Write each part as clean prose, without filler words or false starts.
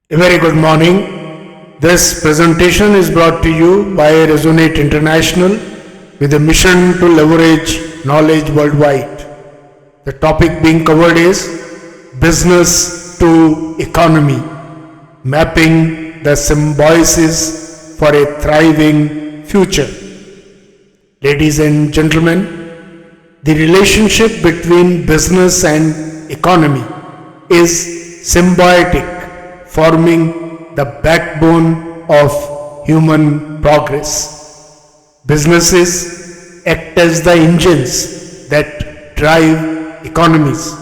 A very good morning. This presentation is brought to you by Resonate International with a mission to leverage knowledge worldwide. The topic being covered is Business to Economy, mapping the symbiosis for a thriving future. Ladies and gentlemen, the relationship between business and economy is symbiotic, forming the backbone of human progress. Businesses act as the engines that drive economies,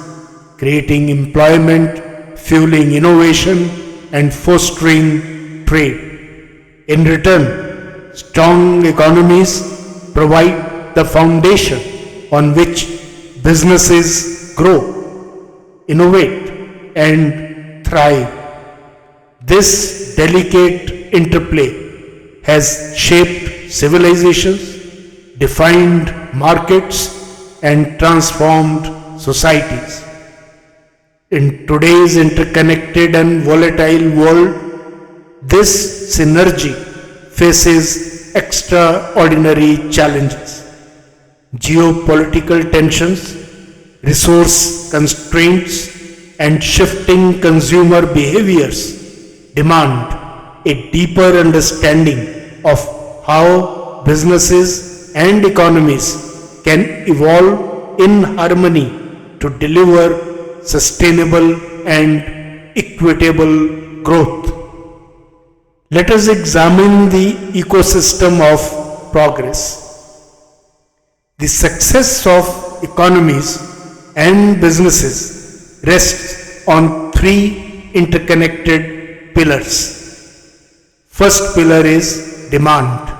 creating employment, fueling innovation, and fostering trade. In return, strong economies provide the foundation on which businesses grow, innovate, and thrive. This delicate interplay has shaped civilizations, defined markets, and transformed societies. In today's interconnected and volatile world, this synergy faces extraordinary challenges. Geopolitical tensions, resource constraints, and shifting consumer behaviors demand a deeper understanding of how businesses and economies can evolve in harmony to deliver sustainable and equitable growth. Let us examine the ecosystem of progress. The success of economies and businesses rests on three interconnected pillars. First pillar is demand.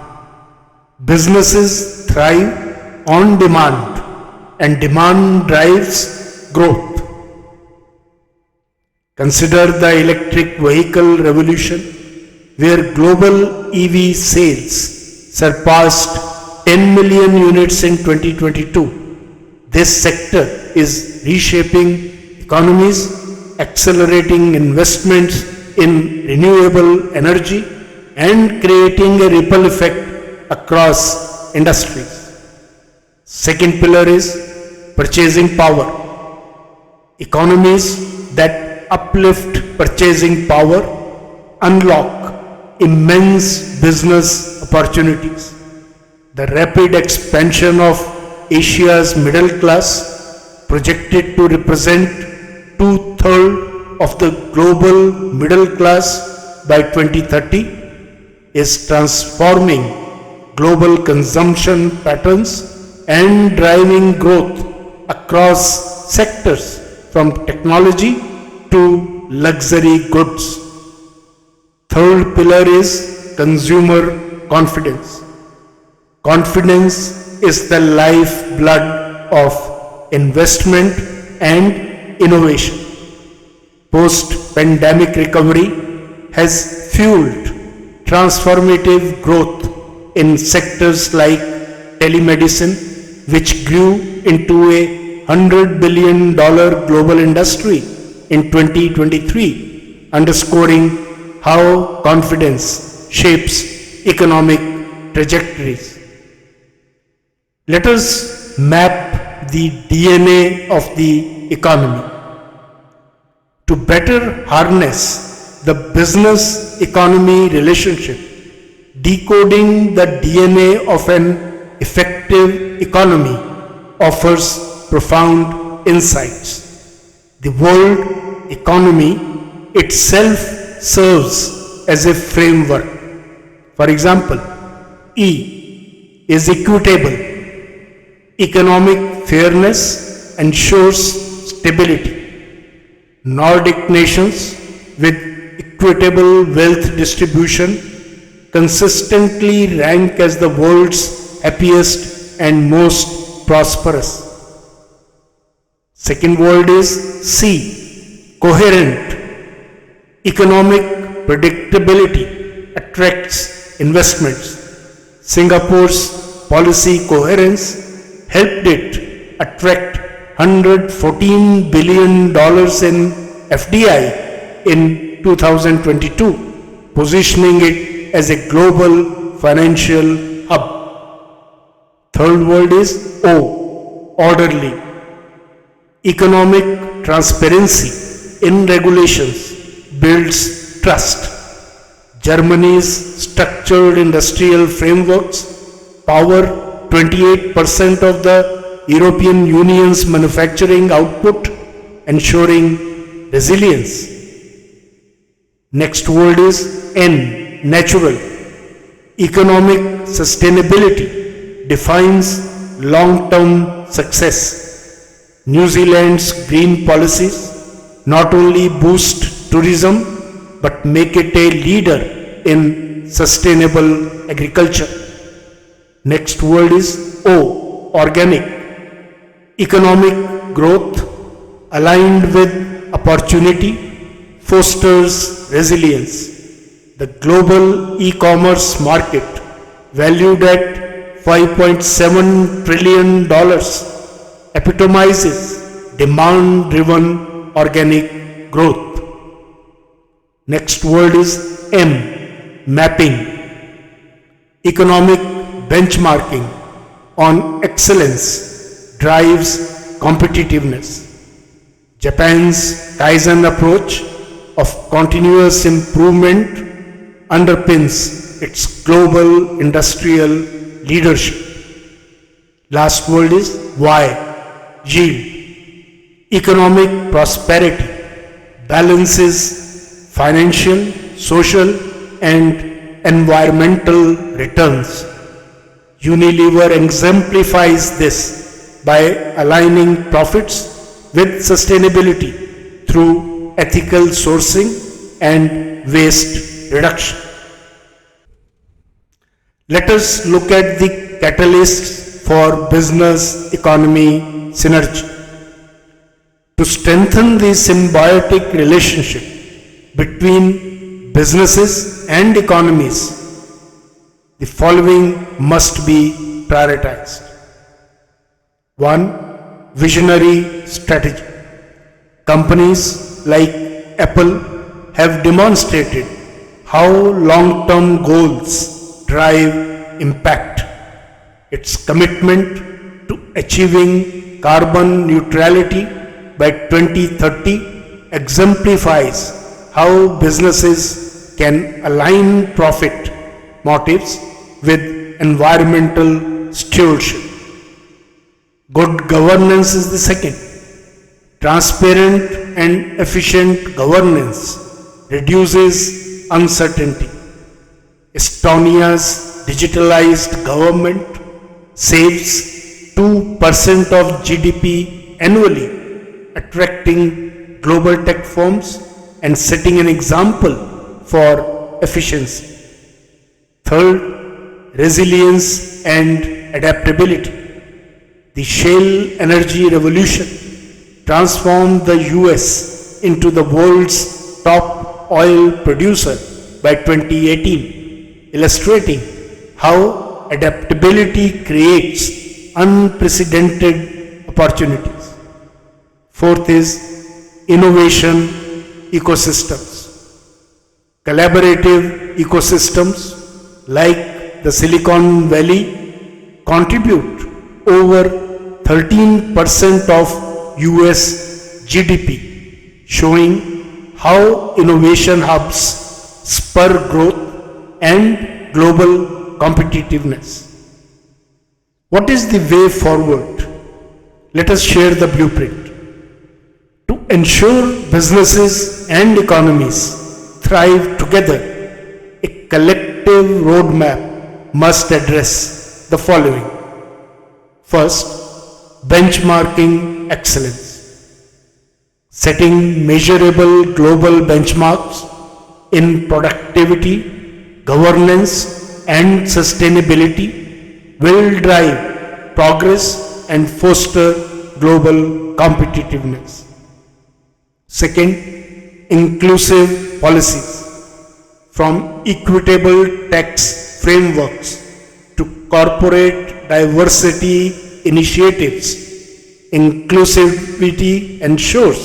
Businesses thrive on demand, and demand drives growth. Consider the electric vehicle revolution, where global EV sales surpassed 10 million units in 2022. This sector is reshaping economies, accelerating investments in renewable energy, and creating a ripple effect across industries. Second pillar is purchasing power. Economies that uplift purchasing power unlock immense business opportunities. The rapid expansion of Asia's middle class, projected to represent two-thirds of the global middle class by 2030, is transforming global consumption patterns and driving growth across sectors from technology to luxury goods. Third pillar is consumer confidence. Confidence is the lifeblood of investment and innovation. Post-pandemic recovery has fueled transformative growth in sectors like telemedicine, which grew into a $100 billion global industry in 2023, underscoring how confidence shapes economic trajectories. Let us map the DNA of the economy. To better harness the business economy relationship, decoding the DNA of an effective economy offers profound insights. The world economy itself serves as a framework. For example, E is equitable. Economic fairness ensures stability. Nordic nations with equitable wealth distribution consistently rank as the world's happiest and most prosperous. Second word is C, coherent. Economic predictability attracts investments. Singapore's policy coherence helped it attract $114 billion in FDI in 2022, positioning it as a global financial hub. Third word is O, orderly. Economic transparency in regulations builds trust. Germany's structured industrial frameworks power 28% of the European Union's manufacturing output, ensuring resilience. Next word is N, natural. Economic sustainability defines long-term success. New Zealand's green policies not only boost tourism but make it a leader in sustainable agriculture. Next word is O, organic. Economic growth aligned with opportunity fosters resilience. The global e-commerce market, valued at $5.7 trillion, epitomizes demand-driven organic growth. Next word is M, mapping. Economic benchmarking on excellence drives competitiveness. Japan's Kaizen approach of continuous improvement underpins its global industrial leadership. Last word is Y, yield. Economic prosperity balances financial, social, and environmental returns. Unilever exemplifies this by aligning profits with sustainability through ethical sourcing and waste reduction. Let us look at the catalysts for business economy synergy. To strengthen the symbiotic relationship between businesses and economies, the following must be prioritized. 1. Visionary strategy. Companies like Apple have demonstrated how long-term goals drive impact. Its commitment to achieving carbon neutrality by 2030 exemplifies how businesses can align profit motives with environmental stewardship. Good governance is the second. Transparent and efficient governance reduces uncertainty. Estonia's digitalized government saves 2% of GDP annually, attracting global tech firms and setting an example for efficiency. Third, resilience and adaptability. The shale energy revolution transformed the US into the world's top oil producer by 2018, illustrating how adaptability creates unprecedented opportunities. Fourth is innovation ecosystems. Collaborative ecosystems like the Silicon Valley contribute over 13% of US GDP, showing how innovation hubs spur growth and global competitiveness. What is the way forward? Let us share the blueprint. To ensure businesses and economies thrive together, a collective roadmap must address the following. First, benchmarking excellence. Setting measurable global benchmarks in productivity, governance, and sustainability will drive progress and foster global competitiveness. Second, inclusive policies. From equitable tax frameworks to corporate diversity initiatives, inclusivity ensures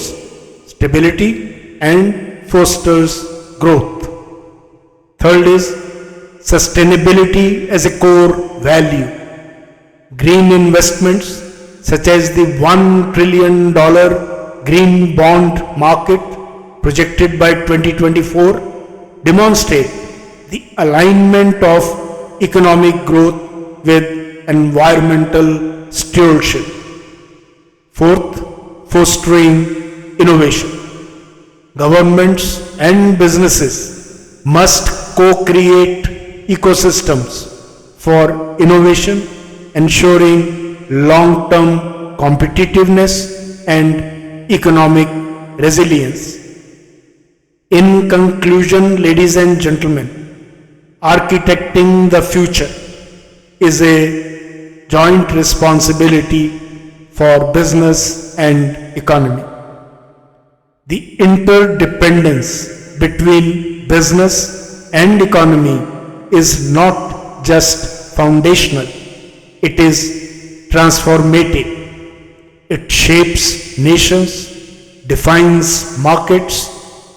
stability and fosters growth. Third is sustainability as a core value. Green investments such as the $1 trillion green bond market projected by 2024 demonstrate the alignment of economic growth with environmental stewardship. Fourth, fostering innovation. Governments and businesses must co-create ecosystems for innovation, ensuring long-term competitiveness and economic resilience. In conclusion, ladies and gentlemen, architecting the future is a joint responsibility for business and economy. The interdependence between business and economy is not just foundational, it is transformative. It shapes nations, defines markets,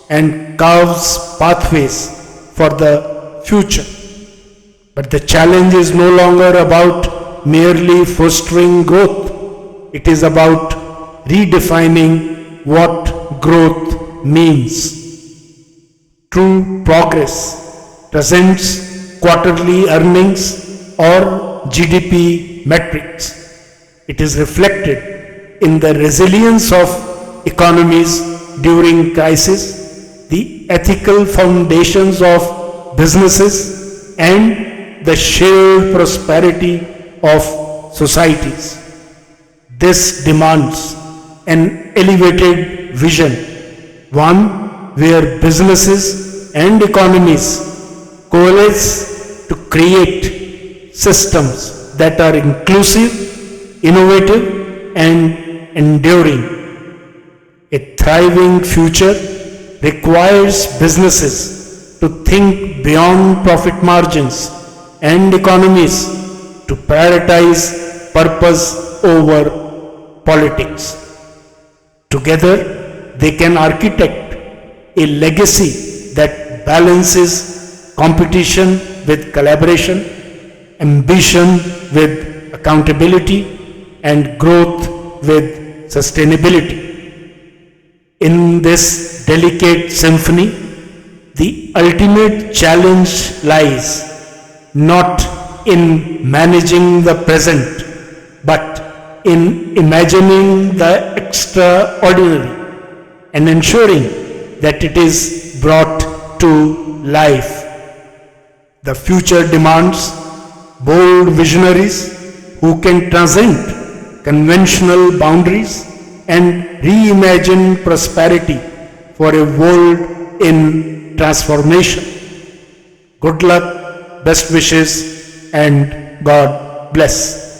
and carves pathways for the future. But the challenge is no longer about merely fostering growth. It is about redefining what growth means. True progress presents quarterly earnings or GDP metrics. It is reflected in the resilience of economies during crisis, the ethical foundations of businesses, and the shared prosperity of societies. This demands an elevated vision, one where businesses and economies coalesce to create systems that are inclusive, innovative, and enduring. A thriving future requires businesses to think beyond profit margins and economies to prioritize purpose over politics. Together, they can architect a legacy that balances competition with collaboration, ambition with accountability, and growth with sustainability. In this delicate symphony, the ultimate challenge lies not in managing the present, but in imagining the extraordinary and ensuring that it is brought to life. The future demands bold visionaries who can transcend conventional boundaries and reimagine prosperity for a world in transformation. Good luck, best wishes, and God bless.